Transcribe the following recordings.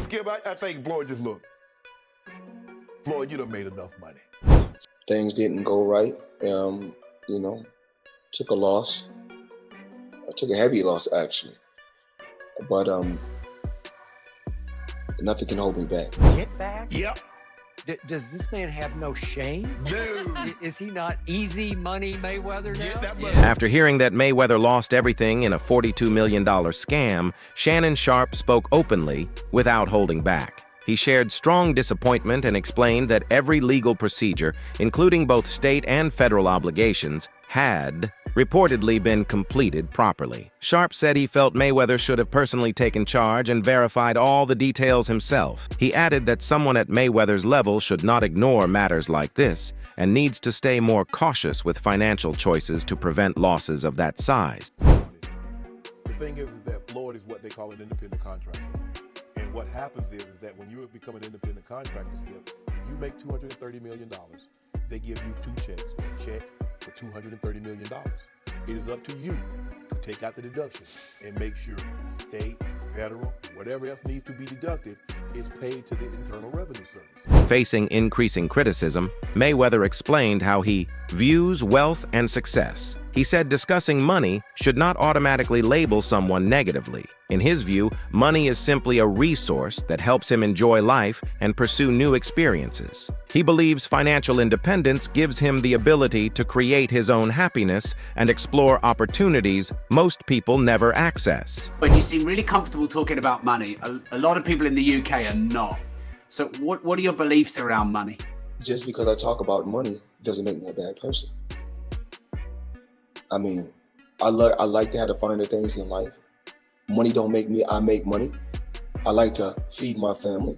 Skip, I think Floyd just looked. Floyd, you done made enough money. Things didn't go right. You know, took a loss. I took a heavy loss, actually. But nothing can hold me back. Get back? Yep. Does this man have no shame? No. Is he not easy money Mayweather now? Get that money. After hearing that Mayweather lost everything in a $42 million scam, Shannon Sharpe spoke openly without holding back. He shared strong disappointment and explained that every legal procedure, including both state and federal obligations, had reportedly been completed properly. Sharpe said he felt Mayweather should have personally taken charge and verified all the details himself. He added that someone at Mayweather's level should not ignore matters like this and needs to stay more cautious with financial choices to prevent losses of that size. The thing is that Floyd is what they call an independent contractor. And what happens is that when you become an independent contractor, Skip, if you make $230 million, they give you two checks. A check for $230 million. It is up to you to take out the deduction and make sure state, federal, whatever else needs to be deducted is paid to the Internal Revenue Service. Facing increasing criticism, Mayweather explained how he views wealth and success. He said discussing money should not automatically label someone negatively. In his view, money is simply a resource that helps him enjoy life and pursue new experiences. He believes financial independence gives him the ability to create his own happiness and explore opportunities most people never access. But you seem really comfortable talking about money. A lot of people in the UK are not. So what are your beliefs around money? Just because I talk about money doesn't make me a bad person. I mean, I like to have the finer things in life. Money don't make me, I make money. I like to feed my family.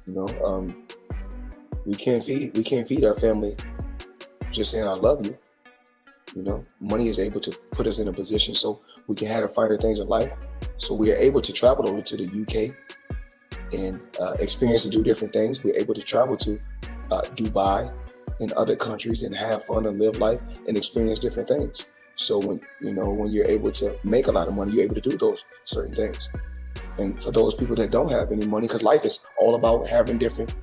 You know, we can't feed our family just saying I love you. You know, money is able to put us in a position so we can have the finer things in life. So we are able to travel over to the UK and experience and do different things. We're able to travel to Dubai and other countries and have fun and live life and experience different things. So when you're able to make a lot of money, you're able to do those certain things. And for those people that don't have any money, because life is all about having different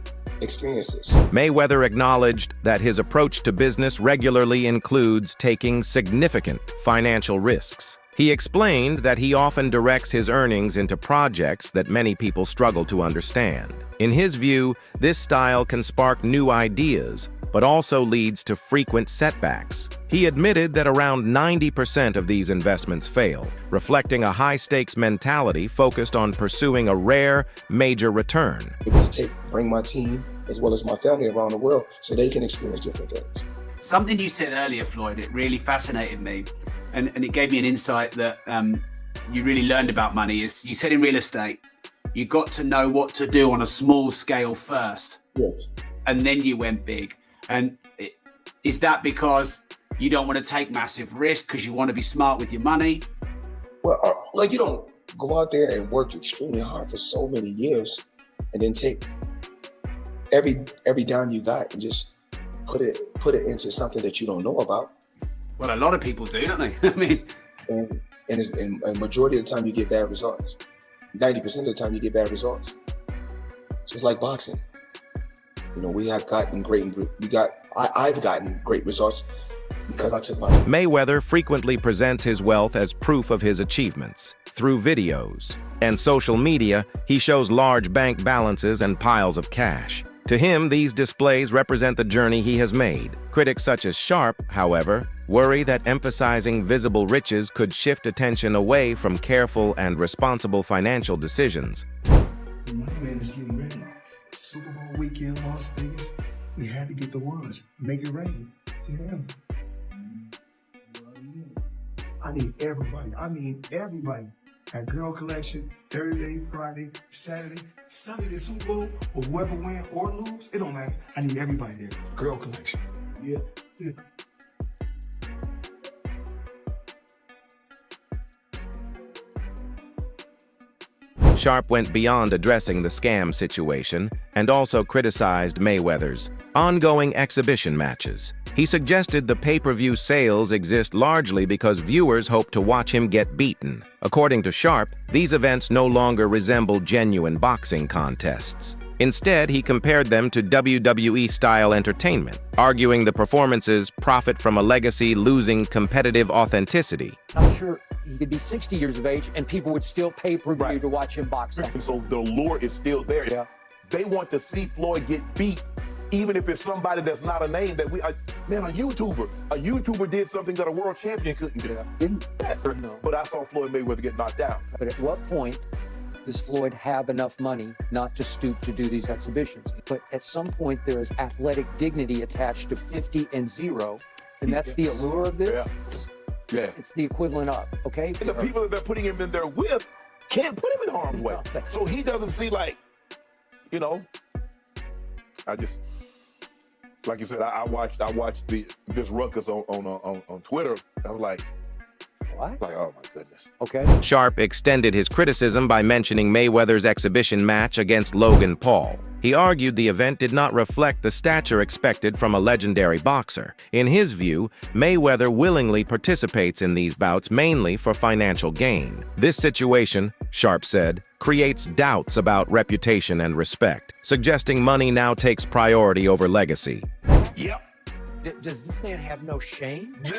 experiences. Mayweather acknowledged that his approach to business regularly includes taking significant financial risks. He explained that he often directs his earnings into projects that many people struggle to understand. In his view, this style can spark new ideas, but also leads to frequent setbacks. He admitted that around 90% of these investments fail, reflecting a high-stakes mentality focused on pursuing a rare, major return. It was to bring my team as well as my family around the world so they can experience different things. Something you said earlier, Floyd, it really fascinated me. And it gave me an insight that you really learned about money. Is you said in real estate, you got to know what to do on a small scale first. Yes. And then you went big. And is that because you don't want to take massive risk because you want to be smart with your money? Well, like you don't go out there and work extremely hard for so many years and then take every dime you got and just put it into something that you don't know about. Well, a lot of people do, don't they? I mean, and majority of the time you get bad results. 90% of the time you get bad results. Just like boxing. You know, I've gotten great results because I took my time. Mayweather frequently presents his wealth as proof of his achievements. Through videos and social media, he shows large bank balances and piles of cash. To him, these displays represent the journey he has made. Critics such as Sharpe, however, worry that emphasizing visible riches could shift attention away from careful and responsible financial decisions. The money man is getting ready. Super Bowl weekend, Las Vegas. We had to get the ones. Make it rain. Yeah. I need everybody. At Girl Collection, Thursday, Friday, Saturday, Sunday, the Super Bowl, or whoever win or lose, it don't matter. I need everybody there. Girl Collection. Yeah. Sharpe went beyond addressing the scam situation and also criticized Mayweather's ongoing exhibition matches. He suggested the pay-per-view sales exist largely because viewers hope to watch him get beaten. According to Sharpe, these events no longer resemble genuine boxing contests. Instead, he compared them to WWE-style entertainment, arguing the performances profit from a legacy losing competitive authenticity. I'm sure he could be 60 years of age and people would still pay per view to watch him box. So the lure is still there. Yeah. They want to see Floyd get beat, even if it's somebody that's not a name that we, man, a YouTuber did something that a world champion couldn't do. Didn't? No. But I saw Floyd Mayweather get knocked out. But at what point does Floyd have enough money not to stoop to do these exhibitions? But at some point, there is athletic dignity attached to 50 and 0, and that's the allure of this. Yeah. It's the equivalent of, okay? And the people that they're putting him in there with can't put him in harm's way. So he doesn't see, like, you know, I just, like you said, I watched this ruckus on Twitter. I was like, what? Like, oh my goodness. Okay. Sharpe extended his criticism by mentioning Mayweather's exhibition match against Logan Paul. He argued the event did not reflect the stature expected from a legendary boxer. In his view, Mayweather willingly participates in these bouts mainly for financial gain. This situation, Sharpe said, creates doubts about reputation and respect, suggesting money now takes priority over legacy. Yep. Does this man have no shame? No.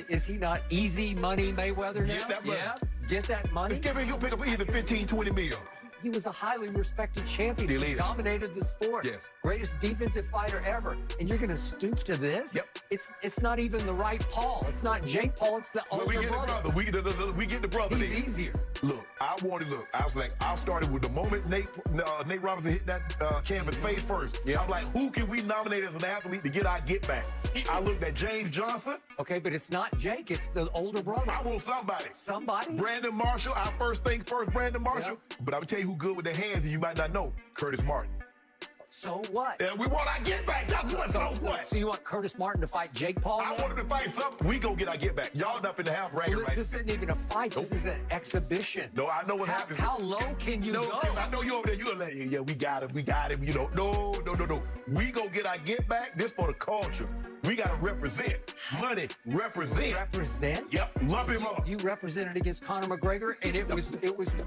Is he not easy money Mayweather now? Get that money. Yeah, get that money. He'll pick up either 15, 20 mil. He was a highly respected champion. Still He is. dominated the sport. Yes. Greatest defensive fighter ever. And you're going to stoop to this? Yep. It's not even the right Paul. It's not Jake Paul. It's the older We get brother. the brother. We get the brother. He's then. easier. Look, I was like, I started with the moment Nate Robinson hit that canvas face first. Yeah. I'm like, who can we nominate as an athlete to get our get back? I looked at James Johnson. Okay, but it's not Jake. It's the older brother. I want somebody. Somebody? Brandon Marshall, our first things first, Brandon Marshall. Yeah. But I'm gonna tell you who good with their hands, and you might not know, Curtis Martin. So what? And we want our get back. That's what. So what? So you want Curtis Martin to fight Jake Paul? I want him to fight something. We go get our get back. Y'all not finna have bragging rights. This isn't even a fight. This is an exhibition. No, I know what happens. How low can you go? I know you over there. You're like, yeah, we got him. You know, no. We go get our get back. This for the culture. We gotta represent. Money, represent. Represent? Yep, lump him up. You represented against Conor McGregor, and it was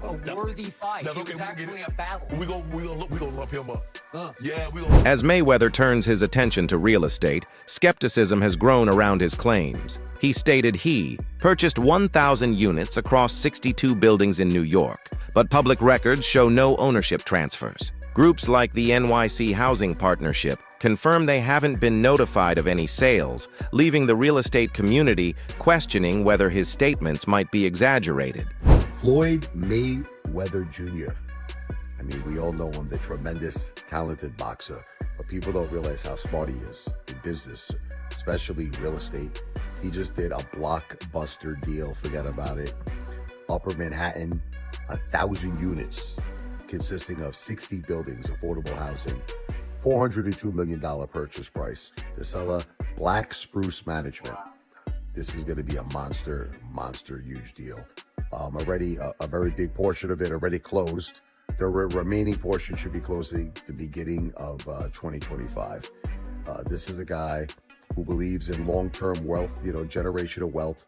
a worthy fight. That's It okay, was we can get actually it. a battle. We gonna lump him up. Huh. Yeah, we gonna. As Mayweather turns his attention to real estate, skepticism has grown around his claims. He stated he purchased 1,000 units across 62 buildings in New York, but public records show no ownership transfers. Groups like the NYC Housing Partnership confirm they haven't been notified of any sales, leaving the real estate community questioning whether his statements might be exaggerated. Floyd Mayweather Jr. I mean, we all know him, the tremendous, talented boxer, but people don't realize how smart he is in business, especially real estate. He just did a blockbuster deal, forget about it. Upper Manhattan, 1,000 units, consisting of 60 buildings, affordable housing, $402 million purchase price. The seller, Black Spruce Management. This is going to be a monster, huge deal. Already, a very big portion of it already closed. The remaining portion should be closing the beginning of 2025. This is a guy who believes in long-term wealth, generational wealth.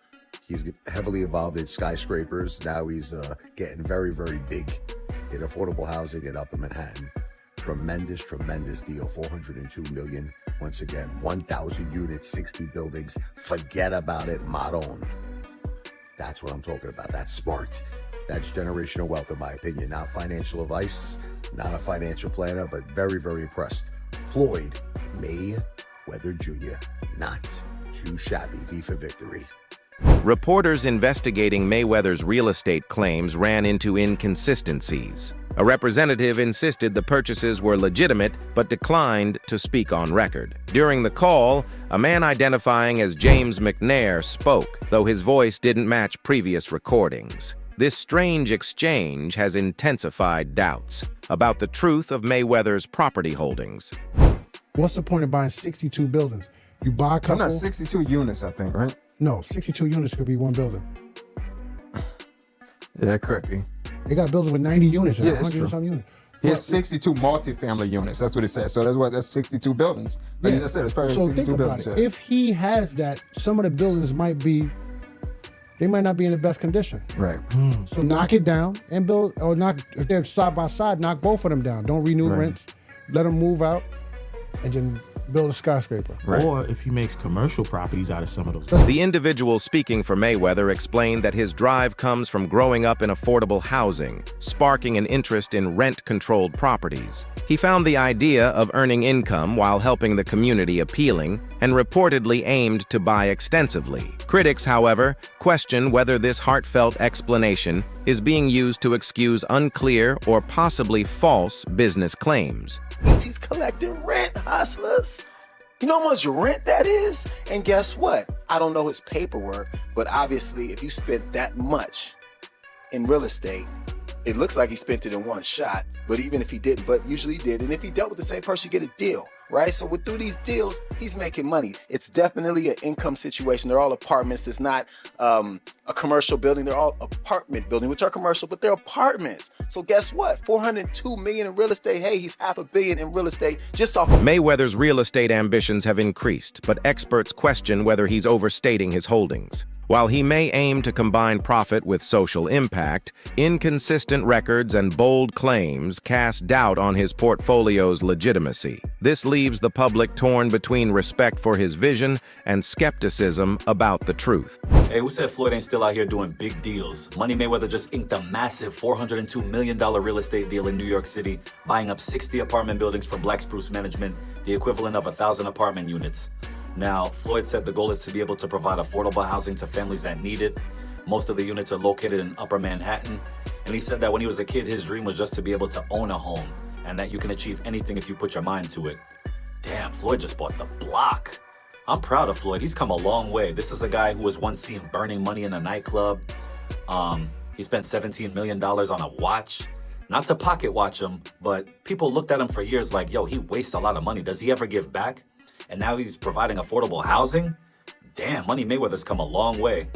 He's heavily involved in skyscrapers. Now he's getting very, very big in affordable housing in Upper Manhattan. Tremendous deal, $402 million. Once again, 1,000 units, 60 buildings. Forget about it, Maron. That's what I'm talking about. That's smart. That's generational wealth, in my opinion. Not financial advice, not a financial planner, but very, very impressed. Floyd Mayweather Jr., not too shabby. V for victory. Reporters investigating Mayweather's real estate claims ran into inconsistencies. A representative insisted the purchases were legitimate but declined to speak on record. During the call, a man identifying as James McNair spoke, though his voice didn't match previous recordings. This strange exchange has intensified doubts about the truth of Mayweather's property holdings. What's the point of buying 62 buildings? You buy a couple. I'm not 62 units, I think, right? No, 62 units could be one building. Yeah, it could be. They got buildings with 90 units and Yeah, it's 100 true. and some units. He has 62 multifamily units. That's what it says. So that's 62 buildings. Like you just said, it's probably So 62 think about buildings. it. Yeah. If he has that, some of the buildings might not be in the best condition. Right. So knock it down and build, or knock, if they're side by side, knock both of them down. Don't renew Right. rents. Let them move out and then build a skyscraper. Right. Or if he makes commercial properties out of some of those. The individual speaking for Mayweather explained that his drive comes from growing up in affordable housing, sparking an interest in rent-controlled properties. He found the idea of earning income while helping the community appealing and reportedly aimed to buy extensively. Critics, however, question whether this heartfelt explanation is being used to excuse unclear or possibly false business claims. He's collecting rent, hustlers. You know how much rent that is? And guess what? I don't know his paperwork, but obviously if you spent that much in real estate, it looks like he spent it in one shot, but even if he didn't, but usually he did. And if he dealt with the same person, you get a deal, right? So through these deals, he's making money. It's definitely an income situation. They're all apartments. It's not a commercial building. They're all apartment buildings, which are commercial, but they're apartments. So guess what? $402 million in real estate. Hey, he's $500 million in real estate just off of Mayweather's real estate ambitions have increased, but experts question whether he's overstating his holdings. While he may aim to combine profit with social impact, inconsistent records and bold claims cast doubt on his portfolio's legitimacy. This leaves the public torn between respect for his vision and skepticism about the truth. Hey, who said Floyd ain't still out here doing big deals? Money Mayweather just inked a massive $402 million real estate deal in New York City, buying up 60 apartment buildings from Black Spruce Management, the equivalent of 1,000 apartment units. Now, Floyd said the goal is to be able to provide affordable housing to families that need it. Most of the units are located in Upper Manhattan. And he said that when he was a kid, his dream was just to be able to own a home, and that you can achieve anything if you put your mind to it. Damn, Floyd just bought the block. I'm proud of Floyd. He's come a long way. This is a guy who was once seen burning money in a nightclub. He spent $17 million on a watch. Not to pocket watch him, but people looked at him for years like, yo, he wastes a lot of money. Does he ever give back? And now he's providing affordable housing? Damn, Money Mayweather's come a long way.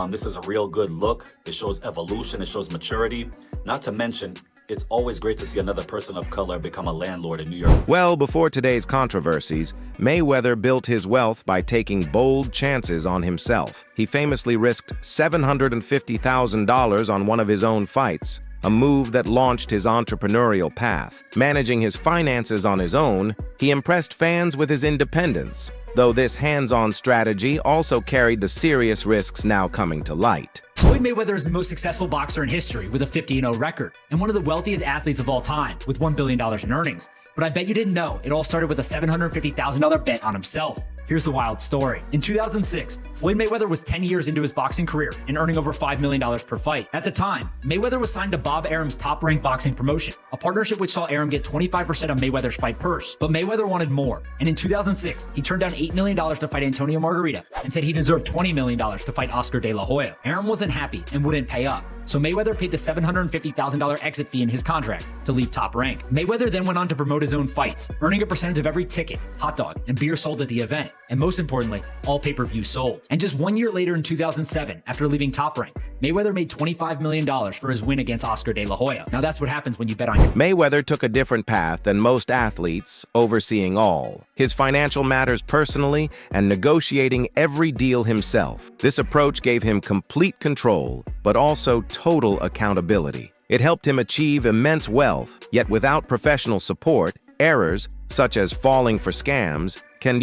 This is a real good look. It shows evolution, it shows maturity. Not to mention, it's always great to see another person of color become a landlord in New York. Well, before today's controversies, Mayweather built his wealth by taking bold chances on himself. He famously risked $750,000 on one of his own fights, a move that launched his entrepreneurial path. Managing his finances on his own, he impressed fans with his independence, though this hands-on strategy also carried the serious risks now coming to light. Floyd Mayweather is the most successful boxer in history with a 50-0 record, and one of the wealthiest athletes of all time with $1 billion in earnings. But I bet you didn't know, it all started with a $750,000 bet on himself. Here's the wild story. In 2006, Floyd Mayweather was 10 years into his boxing career and earning over $5 million per fight. At the time, Mayweather was signed to Bob Arum's Top Rank Boxing promotion, a partnership which saw Arum get 25% of Mayweather's fight purse. But Mayweather wanted more, and in 2006, he turned down $8 million to fight Antonio Margarita and said he deserved $20 million to fight Oscar De La Hoya. Arum wasn't happy and wouldn't pay up, so Mayweather paid the $750,000 exit fee in his contract to leave Top Rank. Mayweather then went on to promote his own fights, earning a percentage of every ticket, hot dog, and beer sold at the event, and most importantly, all pay-per-views sold. And just 1 year later in 2007, after leaving Top Rank, Mayweather made $25 million for his win against Oscar De La Hoya. Now that's what happens when you bet on your... Mayweather took a different path than most athletes, overseeing all. His financial matters personally and negotiating every deal himself. This approach gave him complete control, but also total accountability. It helped him achieve immense wealth, yet without professional support, errors, such as falling for scams, can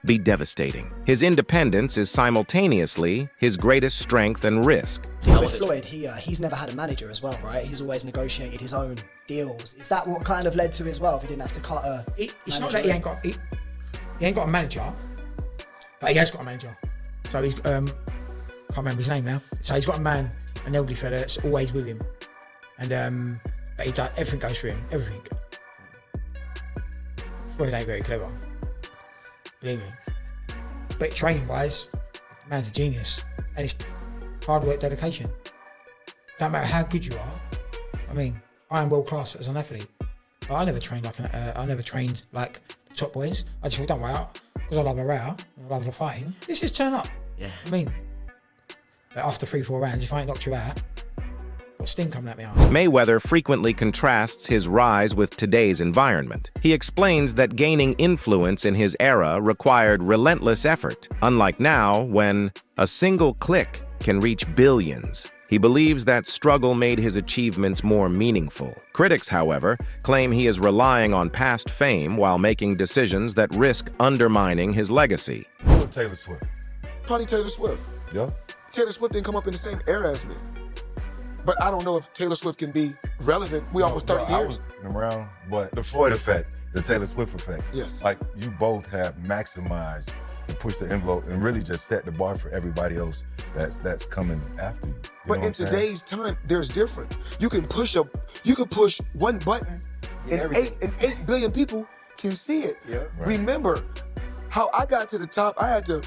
be devastating. His independence is simultaneously his greatest strength and risk. With Floyd, he's never had a manager as well, right? He's always negotiated his own deals. Is that what kind of led to his wealth? He didn't have to cut a It's not that he ain't got a manager, but he has got a manager. So he's can't remember his name now. So he's got a man, an elderly fella that's always with him, and but he does, everything goes through him, everything. Floyd ain't very clever, believe me. But training-wise, the man's a genius, and it's hard work, dedication. Don't matter how good you are. I mean, I am world class as an athlete, but I never trained like the top boys. I just thought, don't worry, because I love a row, I love the fighting. Let's just turn up. Yeah. I mean, but after 3-4 rounds, if I ain't knocked you out, got steam coming out my ass. Mayweather frequently contrasts his rise with today's environment. He explains that gaining influence in his era required relentless effort, unlike now when a single click can reach billions. He believes that struggle made his achievements more meaningful. Critics, however, claim he is relying on past fame while making decisions that risk undermining his legacy. Who was Taylor Swift? Probably Taylor Swift. Yeah. Taylor Swift didn't come up in the same era as me. But I don't know if Taylor Swift can be relevant. We almost 30 I years. was around, but the Floyd effect, the Taylor Swift effect. Yes. Like, you both have maximized and pushed the envelope and really just set the bar for everybody else that's coming after you. You But know in what I'm saying? today's time, there's different. You can push one button and 8 billion people can see it. Yeah. Right. Remember how I got to the top. I had to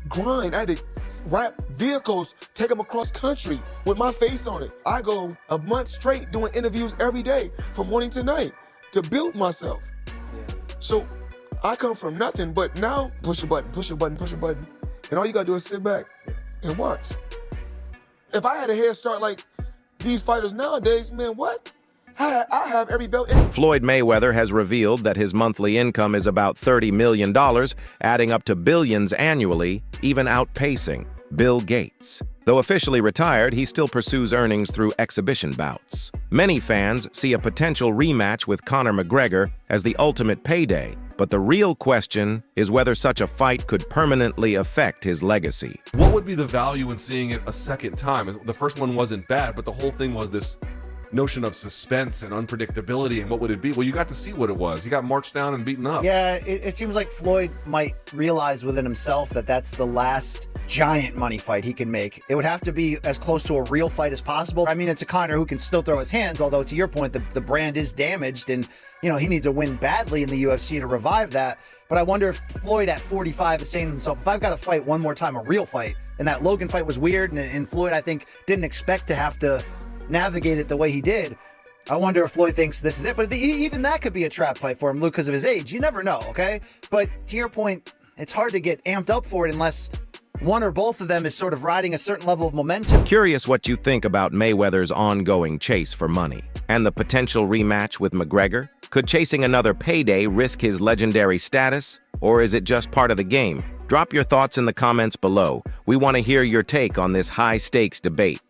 grind. I had to wrap vehicles, take them across country with my face on it. I go a month straight doing interviews every day from morning to night to build myself. So I come from nothing, but now push a button, push a button, push a button. And all you gotta do is sit back and watch. If I had a head start like these fighters nowadays, man, what? I have every belt in. Floyd Mayweather has revealed that his monthly income is about $30 million, adding up to billions annually, even outpacing Bill Gates. Though officially retired, he still pursues earnings through exhibition bouts. Many fans see a potential rematch with Conor McGregor as the ultimate payday, but the real question is whether such a fight could permanently affect his legacy. What would be the value in seeing it a second time? The first one wasn't bad, but the whole thing was this notion of suspense and unpredictability, and what would it be? Well, you got to see what it was. He got marched down and beaten up. Yeah, it seems like Floyd might realize within himself that that's the last giant money fight he can make. It would have to be as close to a real fight as possible. I mean, it's a Conor who can still throw his hands, although to your point, the brand is damaged, and he needs a win badly in the UFC to revive that. But I wonder if Floyd at 45 is saying to himself, if I've got to fight one more time, a real fight, and that Logan fight was weird, and Floyd, I think, didn't expect to have to navigate it the way he did. I wonder if Floyd thinks this is it, but even that could be a trap fight for him, Luke, because of his age. You never know, okay? But to your point, it's hard to get amped up for it unless one or both of them is sort of riding a certain level of momentum. Curious what you think about Mayweather's ongoing chase for money and the potential rematch with McGregor? Could chasing another payday risk his legendary status, or is it just part of the game? Drop your thoughts in the comments below. We want to hear your take on this high-stakes debate.